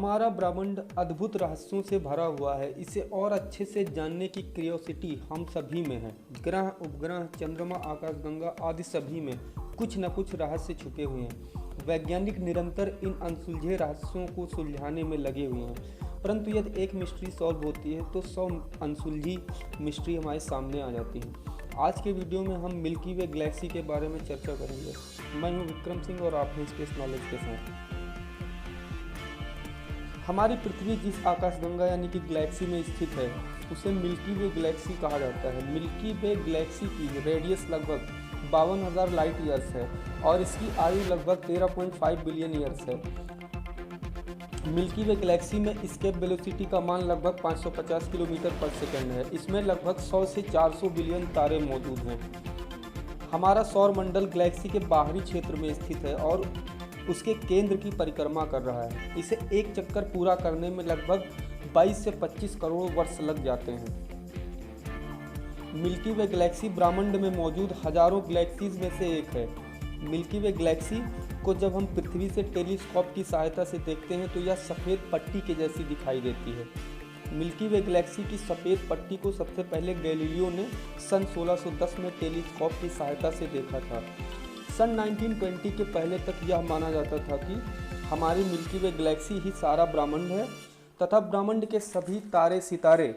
हमारा ब्रह्मांड अद्भुत रहस्यों से भरा हुआ है। इसे और अच्छे से जानने की क्यूरियोसिटी हम सभी में है। ग्रह, उपग्रह, चंद्रमा, आकाशगंगा आदि सभी में कुछ न कुछ रहस्य छुपे हुए हैं। वैज्ञानिक निरंतर इन अनसुलझे रहस्यों को सुलझाने में लगे हुए हैं, परंतु यदि एक मिस्ट्री सॉल्व होती है तो 100 अनसुलझी मिस्ट्री हमारे सामने आ जाती है। आज के वीडियो में हम मिल्की वे गैलेक्सी के बारे में चर्चा करेंगे। मैं हूं विक्रम सिंह और आप हैं स्पेस नॉलेज के साथ। हमारी पृथ्वी जिस आकाशगंगा यानी कि गैलेक्सी में स्थित है उसे मिल्की वे गैलेक्सी कहा जाता है। मिल्की वे गैलेक्सी की रेडियस लगभग 52,000 लाइट ईयर्स है और इसकी आयु लगभग 13.5 बिलियन ईयर्स है। मिल्की वे गैलेक्सी में एस्केप वेलोसिटी का मान लगभग 550 किलोमीटर पर सेकंड है। इसमें लगभग 100 से 400 बिलियन तारे मौजूद हैं। हमारा सौर मंडल गैलेक्सी के बाहरी क्षेत्र में स्थित है और उसके केंद्र की परिक्रमा कर रहा है। इसे एक चक्कर पूरा करने में लगभग 22 से 25 करोड़ वर्ष लग जाते हैं। मिल्की वे गैलेक्सी ब्रह्मांड में मौजूद हजारों गैलेक्सीज में से एक है। मिल्की वे गैलेक्सी को जब हम पृथ्वी से टेलीस्कोप की सहायता से देखते हैं तो यह सफ़ेद पट्टी के जैसी दिखाई देती है। मिल्की वे गैलेक्सी की सफ़ेद पट्टी को सबसे पहले गैलीलियो ने सन 1610 में टेलीस्कोप की सहायता से देखा था। सन 1920 के पहले तक यह माना जाता था कि हमारी मिल्की वे गैलेक्सी ही सारा ब्रह्मांड है तथा ब्रह्मांड के सभी तारे सितारे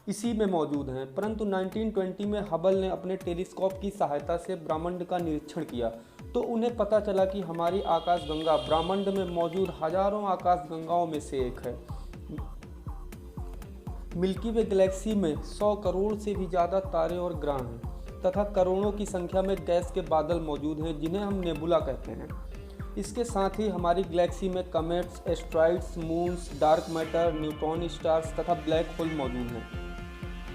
इसी में मौजूद हैं। परंतु 1920 में हबल ने अपने टेलीस्कोप की सहायता से ब्रह्मांड का निरीक्षण किया तो उन्हें पता चला कि हमारी आकाशगंगा ब्रह्मांड में मौजूद हजारों आकाशगंगाओं में से एक है। मिल्की वे गैलेक्सी में 100 करोड़ से भी ज़्यादा तारे और ग्रह हैं तथा करोड़ों की संख्या में गैस के बादल मौजूद हैं जिन्हें हम नेबुला कहते हैं। इसके साथ ही हमारी गैलेक्सी में comets, asteroids, moons, dark matter, neutron stars तथा ब्लैक होल मौजूद हैं।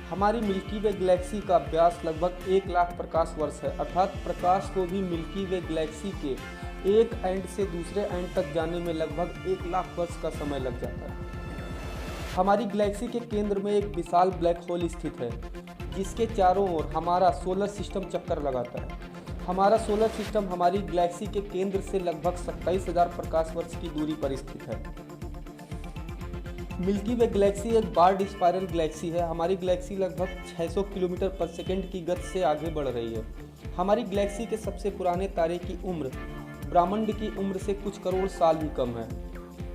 हमारी मिल्की वे गैलेक्सी का व्यास लगभग 1 लाख प्रकाश वर्ष है, अर्थात प्रकाश को भी मिल्की वे गैलेक्सी के एक एंड से दूसरे एंड तक जाने में लगभग 1 लाख वर्ष का समय लग जाता है। हमारी गैलेक्सी के केंद्र में एक विशाल ब्लैक होल स्थित है जिसके चारों ओर हमारा सोलर सिस्टम चक्कर लगाता है। हमारा सोलर सिस्टम हमारी गैलेक्सी के केंद्र से लगभग 27,000 प्रकाश वर्ष की दूरी पर स्थित है। मिल्की वे गैलेक्सी एक बार्ड स्पाइरल गैलेक्सी है। हमारी गैलेक्सी लगभग 600 किलोमीटर पर सेकंड की गति से आगे बढ़ रही है। हमारी गैलेक्सी के सबसे पुराने तारे की उम्र ब्रह्मांड की उम्र से कुछ करोड़ साल ही कम है।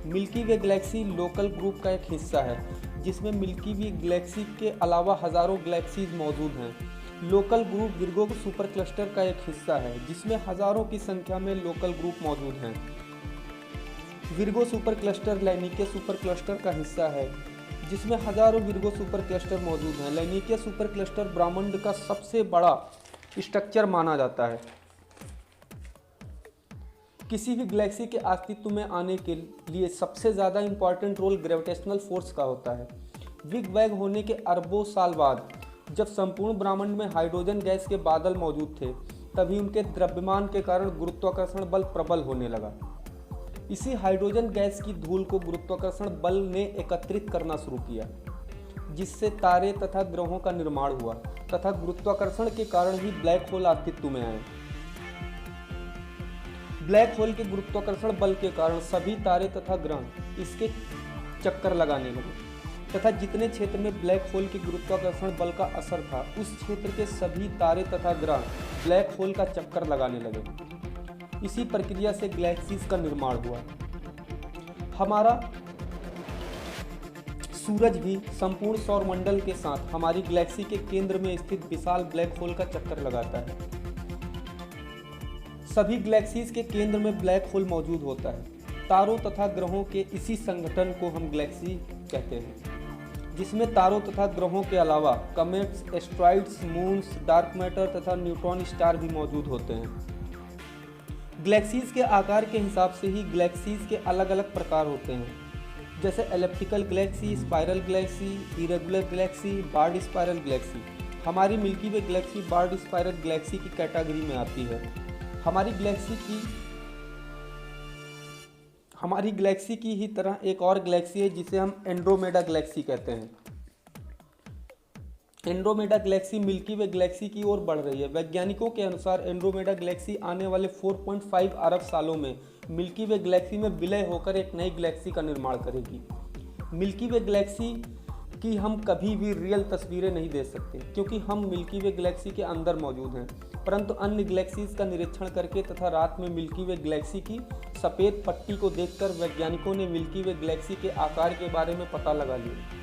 Milky way Galaxy local group का एक हिस्सा है जिसमें मिल्की वे गैलेक्सी के अलावा हजारों गैलेक्सीज मौजूद हैं। Local group Virgo super cluster का एक हिस्सा है जिसमें हजारों की संख्या में लोकल ग्रुप मौजूद हैं। Virgo super cluster Laniakea super cluster का हिस्सा है जिसमें हजारों विर्गो सुपर क्लस्टर मौजूद हैं। लैनिकिया सुपर क्लस्टर ब्रह्मांड का सबसे बड़ा स्ट्रक्चर माना जाता है। किसी भी गैलेक्सी के अस्तित्व में आने के लिए सबसे ज़्यादा इम्पॉर्टेंट रोल ग्रेविटेशनल फोर्स का होता है। बिग बैंग होने के अरबों साल बाद जब संपूर्ण ब्रह्मांड में हाइड्रोजन गैस के बादल मौजूद थे तभी उनके द्रव्यमान के कारण गुरुत्वाकर्षण बल प्रबल होने लगा। इसी हाइड्रोजन गैस की धूल को गुरुत्वाकर्षण बल ने एकत्रित करना शुरू किया जिससे तारे तथा ग्रहों का निर्माण हुआ तथा गुरुत्वाकर्षण के कारण ही ब्लैक होल अस्तित्व में आए। ब्लैक होल के गुरुत्वाकर्षण बल के कारण सभी तारे तथा ग्रह इसके चक्कर लगाने लगे तथा जितने क्षेत्र में ब्लैक होल के गुरुत्वाकर्षण बल का असर था उस क्षेत्र के सभी तारे तथा ग्रह ब्लैक होल का चक्कर लगाने लगे। इसी प्रक्रिया से गैलेक्सीज का निर्माण हुआ। हमारा सूरज भी संपूर्ण सौर मंडल के साथ हमारी गैलेक्सी के केंद्र में स्थित विशाल ब्लैक होल का चक्कर लगाता है। सभी गैलेक्सीज के केंद्र में ब्लैक होल मौजूद होता है। तारों तथा ग्रहों के इसी संगठन को हम गैलेक्सी कहते हैं जिसमें तारों तथा ग्रहों के अलावा कमेट्स, एस्ट्रॉइड्स, मून्स, डार्क मैटर तथा न्यूट्रॉन स्टार भी मौजूद होते हैं। गैलेक्सीज के आकार के हिसाब से ही गैलेक्सीज के अलग अलग प्रकार होते हैं जैसे elliptical galaxy, spiral galaxy, irregular galaxy, barred spiral galaxy. हमारी milky way galaxy barred spiral galaxy की कैटेगरी में आती है। हमारी गैलेक्सी की ही तरह एक और गैलेक्सी है जिसे हम एंड्रोमेडा गैलेक्सी कहते हैं। Andromeda Galaxy milky way Galaxy की ओर बढ़ रही है। वैज्ञानिकों के अनुसार एंड्रोमेडा गैलेक्सी आने वाले 4.5 अरब सालों में मिल्की वे गैलेक्सी में विलय होकर एक नई गैलेक्सी का निर्माण करेगी। मिल्की वे गैलेक्सी की हम कभी भी रियल तस्वीरें नहीं दे सकते क्योंकि हम मिल्की वे गैलेक्सी के अंदर मौजूद हैं, परंतु अन्य गैलेक्सीज का निरीक्षण करके तथा रात में मिल्की वे गैलेक्सी की सफ़ेद पट्टी को देखकर वैज्ञानिकों ने मिल्की वे गैलेक्सी के आकार के बारे में पता लगा लिया।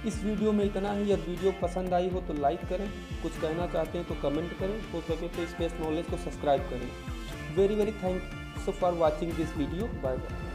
इस वीडियो में इतना ही। यदि वीडियो पसंद आई हो तो लाइक करें, कुछ कहना चाहते हैं तो कमेंट करें, हो सके तो स्पेस नॉलेज को सब्सक्राइब करें। Very thanks for watching this video. Bye bye.